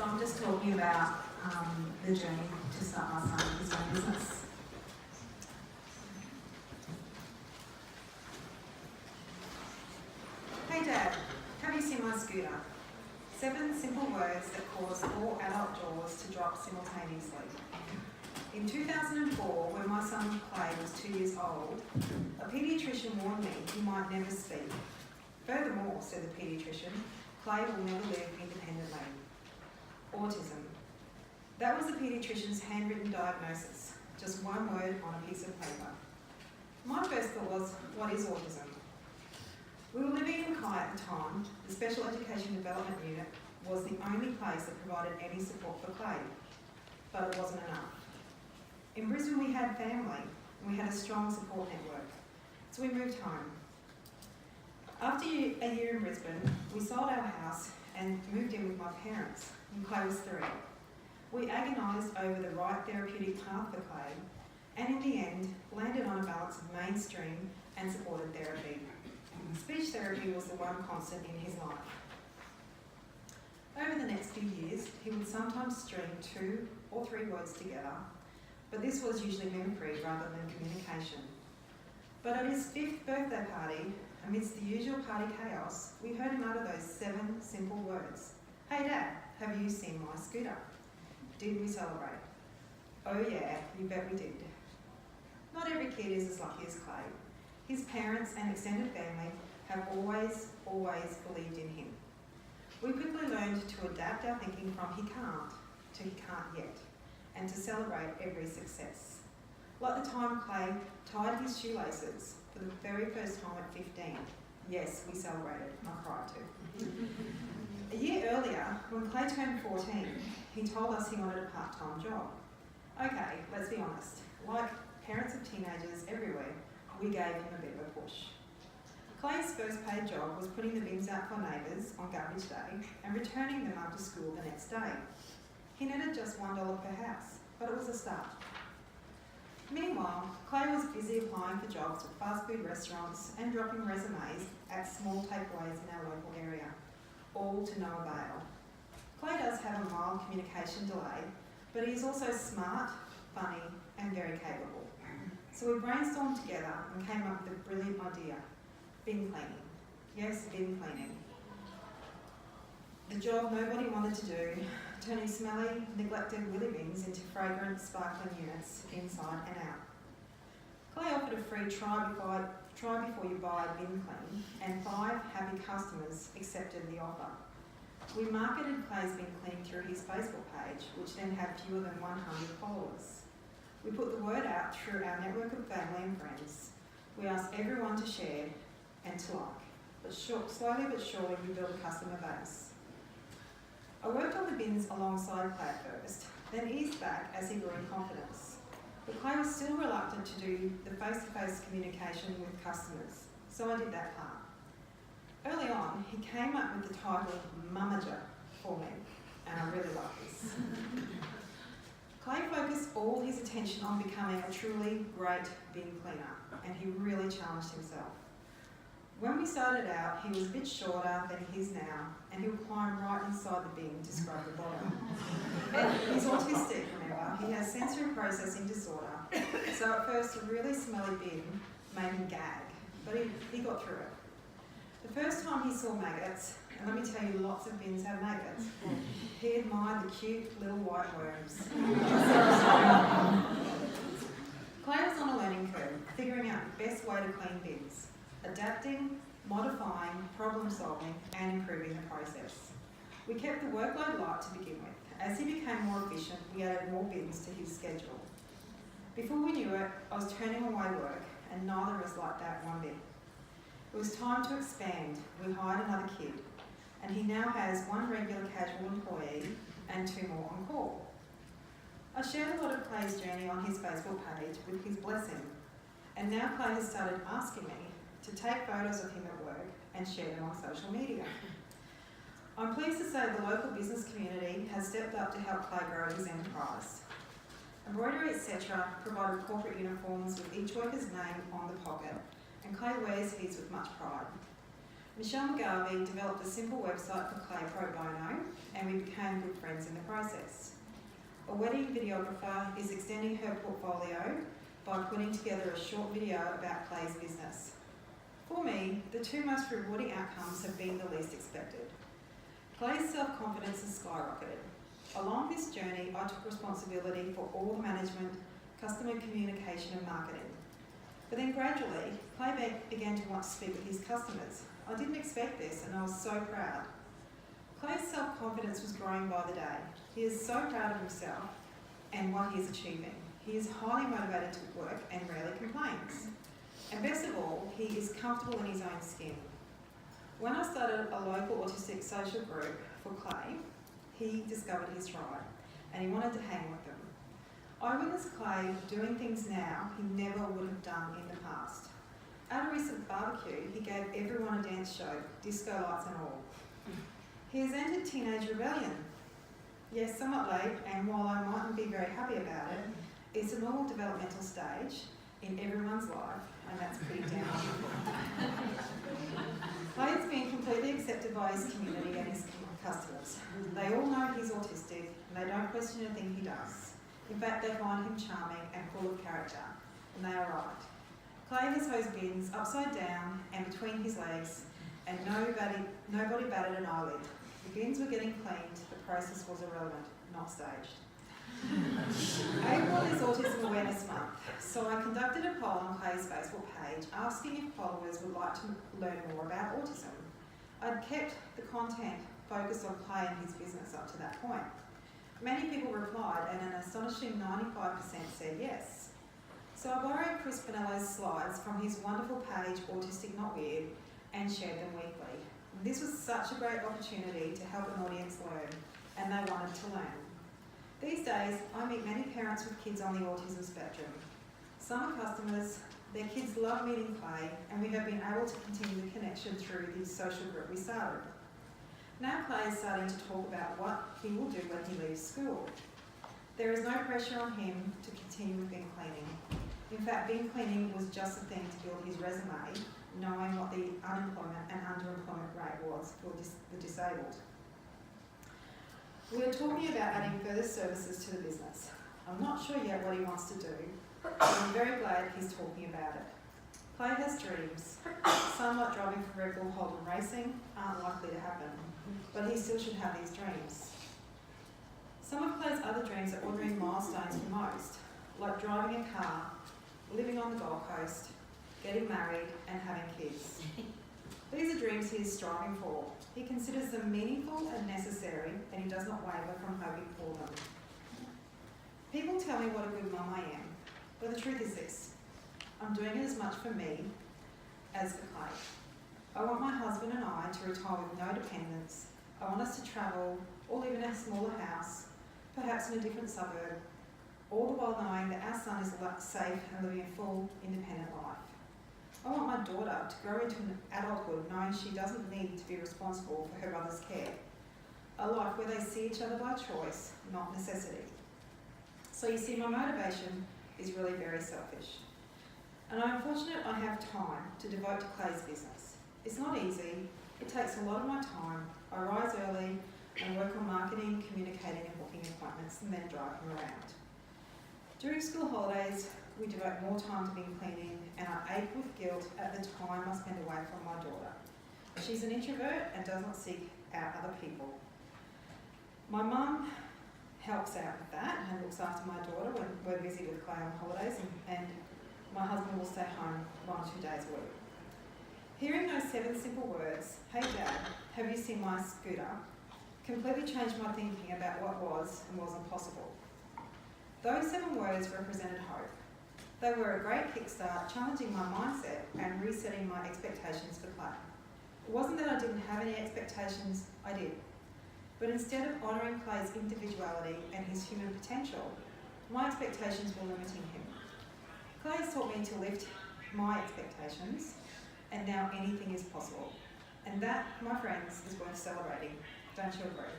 So I'm just talking about the journey to start my son his own business. Hey Dad, have you seen my scooter? 7 simple words that cause 4 adult jaws to drop simultaneously. In 2004, when my son Clay was 2 years old, a paediatrician warned me he might never speak. Furthermore, said the paediatrician, Clay will never live independently. Autism. That was the paediatrician's handwritten diagnosis, just one word on a piece of paper. My first thought was, what is autism? We were living in Kai at the time. The Special Education Development Unit was the only place that provided any support for Clay, but it wasn't enough. In Brisbane we had family, and we had a strong support network, so we moved home. After a year in Brisbane, we sold our house and moved in with my parents, when Clay was 3. We agonised over the right therapeutic path for Clay, and in the end, landed on a balance of mainstream and supported therapy. Speech therapy was the one constant in his life. Over the next few years, he would sometimes string 2 or 3 words together, but this was usually mimicry rather than communication. But at his 5th birthday party, amidst the usual party chaos, we heard him utter those 7 simple words. Hey Dad, have you seen my scooter? Did we celebrate? Oh yeah, you bet we did. Not every kid is as lucky as Clay. His parents and extended family have always believed in him. We quickly learned to adapt our thinking from he can't to he can't yet, and to celebrate every success. Like the time Clay tied his shoelaces for the very first time at 15. Yes, we celebrated, I cried too. A year earlier, when Clay turned 14, he told us he wanted a part-time job. Okay, let's be honest. Like parents of teenagers everywhere, we gave him a bit of a push. Clay's first paid job was putting the bins out for neighbours on garbage day and returning them after school the next day. He netted just $1 per house, but it was a start. Meanwhile, Clay was busy applying for jobs at fast food restaurants and dropping resumes at small takeaways in our local area, all to no avail. Clay does have a mild communication delay, but he is also smart, funny, and very capable. So we brainstormed together and came up with a brilliant idea. Bin cleaning. Yes, bin cleaning. The job nobody wanted to do, turning smelly, neglected willy bins into fragrant, sparkling units inside and out. Clay offered a free try before you buy bin clean, and 5 happy customers accepted the offer. We marketed Clay's bin clean through his Facebook page, which then had fewer than 100 followers. We put the word out through our network of family and friends. We asked everyone to share and to like, but slowly but surely we built a customer base. I worked on the bins alongside Clay at first, then eased back as he grew in confidence. But Clay was still reluctant to do the face-to-face communication with customers, so I did that part. Early on, he came up with the title Mummager for me, and I really love this. Clay focused all his attention on becoming a truly great bin cleaner, and he really challenged himself. When we started out, he was a bit shorter than he is now, and he would climb right inside the bin to scrub the bottom. And he's autistic, remember. He has sensory processing disorder, so at first a really smelly bin made him gag, but he got through it. The first time he saw maggots, and let me tell you, lots of bins have maggots, he admired the cute little white worms. Clay was on a learning curve, figuring out the best way to clean bins, adapting, modifying, problem solving, and improving the process. We kept the workload light to begin with. As he became more efficient, we added more bins to his schedule. Before we knew it, I was turning away work, and neither of us liked that one bit. It was time to expand. We hired another kid, and he now has 1 regular casual employee and 2 more on call. I shared a lot of Clay's journey on his Facebook page with his blessing, and now Clay has started asking me to take photos of him at work and share them on social media. I'm pleased to say the local business community has stepped up to help Clay grow his enterprise. Embroidery etc. provided corporate uniforms with each worker's name on the pocket, and Clay wears his with much pride. Michelle McGarvey developed a simple website for Clay pro bono, and we became good friends in the process. A wedding videographer is extending her portfolio by putting together a short video about Clay's business. For me, the two most rewarding outcomes have been the least expected. Clay's self-confidence has skyrocketed. Along this journey, I took responsibility for all the management, customer communication and marketing. But then gradually, Clay began to want to speak with his customers. I didn't expect this, and I was so proud. Clay's self-confidence was growing by the day. He is so proud of himself and what he is achieving. He is highly motivated to work and rarely complains. And best of all, he is comfortable in his own skin. When I started a local autistic social group for Clay, he discovered his tribe and he wanted to hang with them. I witnessed Clay doing things now he never would have done in the past. At a recent barbecue, he gave everyone a dance show, disco lights and all. He has entered teenage rebellion. Yes, somewhat late, and while I mightn't be very happy about it, it's a normal developmental stage in everyone's life, and that's pretty down. Clay has been completely accepted by his community and his customers. They all know he's autistic, and they don't question anything he does. In fact, they find him charming and full of character, and they are right. Clay has hose bins upside down and between his legs, and nobody batted an eyelid. The bins were getting cleaned, the process was irrelevant, not staged. April is Autism Awareness Month, so I conducted a poll on Clay's Facebook page asking if followers would like to learn more about autism. I'd kept the content focused on Clay and his business up to that point. Many people replied, and an astonishing 95% said yes. So I borrowed Chris Bonello's slides from his wonderful page, Autistic Not Weird, and shared them weekly. This was such a great opportunity to help an audience learn, and they wanted to learn. These days, I meet many parents with kids on the autism spectrum. Some are customers, their kids love meeting Clay, and we have been able to continue the connection through the social group we started. Now Clay is starting to talk about what he will do when he leaves school. There is no pressure on him to continue with bin cleaning. In fact, bin cleaning was just a thing to build his resume, knowing what the unemployment and underemployment rate was for the disabled. We are talking about adding further services to the business. I'm not sure yet what he wants to do, but I'm very glad he's talking about it. Clay has dreams. Some, like driving for Red Bull Holden Racing, aren't likely to happen, but he still should have these dreams. Some of Clay's other dreams are ordinary milestones for most, like driving a car, living on the Gold Coast, getting married and having kids. These are dreams he is striving for. He considers them meaningful and necessary, and he does not waver from hoping for them. People tell me what a good mum I am, but the truth is this. I'm doing it as much for me as for Clay. I want my husband and I to retire with no dependents. I want us to travel or live in a smaller house, perhaps in a different suburb, all the while knowing that our son is safe and living a full, independent life. I want my daughter to grow into an adulthood knowing she doesn't need to be responsible for her mother's care. A life where they see each other by choice, not necessity. So you see, my motivation is really very selfish. And I'm fortunate I have time to devote to Clay's business. It's not easy, it takes a lot of my time. I rise early and work on marketing, communicating and booking appointments and then drive them around. During school holidays, we devote more time to bin cleaning, and I ache with guilt at the time I spend away from my daughter. She's an introvert and does not seek out other people. My mum helps out with that and looks after my daughter when we're busy with Clay on holidays, and my husband will stay home 1 or 2 days a week. Hearing those 7 simple words, "Hey Dad, have you seen my scooter?" completely changed my thinking about what was and wasn't possible. Those 7 words represented hope. They were a great kickstart, challenging my mindset and resetting my expectations for Clay. It wasn't that I didn't have any expectations, I did. But instead of honouring Clay's individuality and his human potential, my expectations were limiting him. Clay has taught me to lift my expectations, and now anything is possible. And that, my friends, is worth celebrating. Don't you agree?